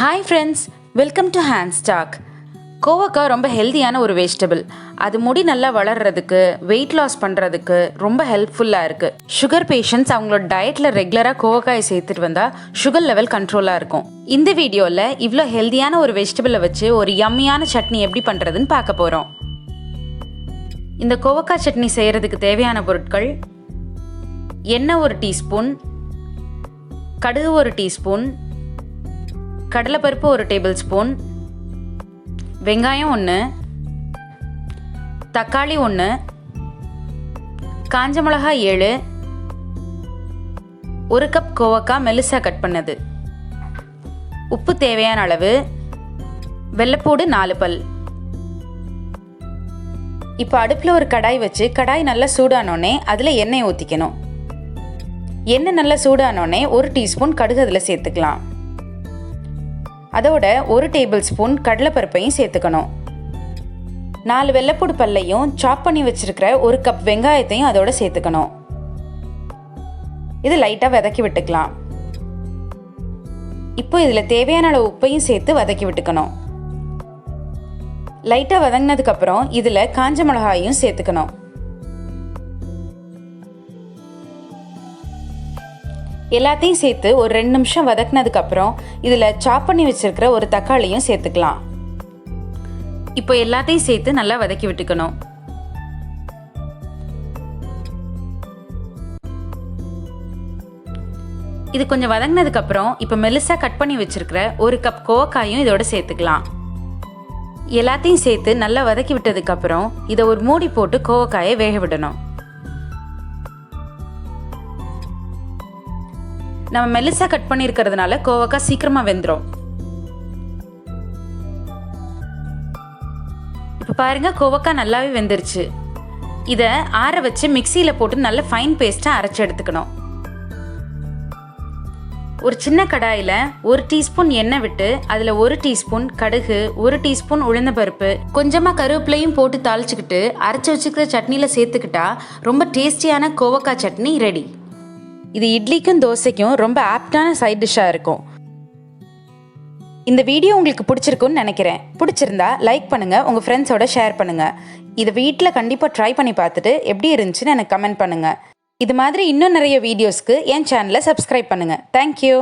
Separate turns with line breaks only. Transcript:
Hi friends, welcome to handstalk. கோவக்காய் ரொம்ப ஹெல்தியான ஒரு வெஜிடபிள். அது முடி நல்லா வளர்றதுக்கு, வெயிட் லாஸ் பண்ணுறதுக்கு ரொம்ப ஹெல்ப்ஃபுல்லாக இருக்குது. சுகர் பேஷண்ட்ஸ் அவங்களோட டயட்டில் ரெகுலராக கோவக்காயை சேர்த்துட்டு வந்தால் சுகர் லெவல் கண்ட்ரோலாக இருக்கும். இந்த வீடியோவில் இவ்வளோ ஹெல்தியான ஒரு வெஜிடபிளை வச்சு ஒரு யம்மியான சட்னி எப்படி பண்ணுறதுன்னு பார்க்க போகிறோம். இந்த கோவக்காய் சட்னி செய்கிறதுக்கு தேவையான பொருட்கள்: எண்ணெய் 1 டீஸ்பூன், கடுகு 1 டீஸ்பூன், கடலைப்பருப்பு 1 டேபிள் ஸ்பூன், வெங்காயம் 1, தக்காளி 1, காஞ்ச மிளகாய் 7, 1 கப் கோவக்காய் மெல்லிசா கட் பண்ணது, உப்பு தேவையான அளவு, வெள்ளைப்பூடு 4 பல். இப்போ அடுப்பில் ஒரு கடாய் வச்சு கடாய் நல்லா சூடானோடனே அதில் எண்ணெய் ஊற்றிக்கணும். எண்ணெய் நல்லா சூடானோடனே 1 டீஸ்பூன் கடுகு அதில் சேர்த்துக்கலாம். அதோட 1 டேபிள் ஸ்பூன் கடலைப்பருப்பையும் சேர்த்துக்கணும். 4 வெள்ளைப்பூடு பல்லையும் சாப் பண்ணி வச்சிருக்கிற 1 கப் வெங்காயத்தையும் அதோட சேர்த்துக்கணும். இது லைட்டாக வதக்கி விட்டுக்கலாம். இப்போ இதில் தேவையான அளவு உப்பையும் சேர்த்து வதக்கி விட்டுக்கணும். லைட்டாக வதங்கினதுக்கப்புறம் இதில் காஞ்ச மிளகாயும் சேர்த்துக்கணும். எல்லாத்தையும் சேர்த்து ஒரு 2 நிமிஷம் வதக்கினதுக்கப்புறம் இதில் சாப் பண்ணி வச்சிருக்கிற ஒரு தக்காளியும் சேர்த்துக்கலாம். இப்போ எல்லாத்தையும் சேர்த்து நல்லா வதக்கி விட்டுக்கணும். இது கொஞ்சம் வதங்கினதுக்கப்புறம் இப்போ மெல்லிசா கட் பண்ணி வச்சிருக்கிற 1 கப் கோவக்காயும் இதோட சேர்த்துக்கலாம். எல்லாத்தையும் சேர்த்து நல்லா வதக்கி விட்டதுக்கப்புறம் இதை ஒரு மூடி போட்டு கோவக்காயை வேக விடணும். நம்ம மெல்லிசா கட் பண்ணியிருக்கிறதுனால கோவக்காய் சீக்கிரமாக வெந்துடும். இப்போ பாருங்கள், கோவக்காய் நல்லாவே வெந்துருச்சு. இதை ஆற வச்சு மிக்சியில் போட்டு நல்ல ஃபைன் பேஸ்ட்டாக அரைச்சி எடுத்துக்கணும். ஒரு சின்ன கடாயில் 1 டீஸ்பூன் எண்ணெய் விட்டு அதில் 1 டீஸ்பூன் கடுகு, 1 டீஸ்பூன் உளுந்தம்பருப்பு, கொஞ்சமாக கருவேப்பிலையும் போட்டு தாளிச்சுக்கிட்டு அரைச்சி வச்சுக்கிற சட்னியில் சேர்த்துக்கிட்டா ரொம்ப டேஸ்டியான கோவக்காய் சட்னி ரெடி. இது இட்லிக்கும் தோசைக்கும் ரொம்ப ஆப்டான சைட் டிஷ்ஷாக இருக்கும். இந்த வீடியோ உங்களுக்கு பிடிச்சிருக்குன்னு நினைக்கிறேன். பிடிச்சிருந்தா லைக் பண்ணுங்கள், உங்கள் ஃப்ரெண்ட்ஸோட ஷேர் பண்ணுங்கள். இதை வீட்டில் கண்டிப்பாக ட்ரை பண்ணி பார்த்துட்டு எப்படி இருந்துச்சுன்னு எனக்கு கமெண்ட் பண்ணுங்கள். இது மாதிரி இன்னும் நிறைய வீடியோஸ்க்கு என் சேனலை சப்ஸ்கிரைப் பண்ணுங்கள். தேங்க்யூ.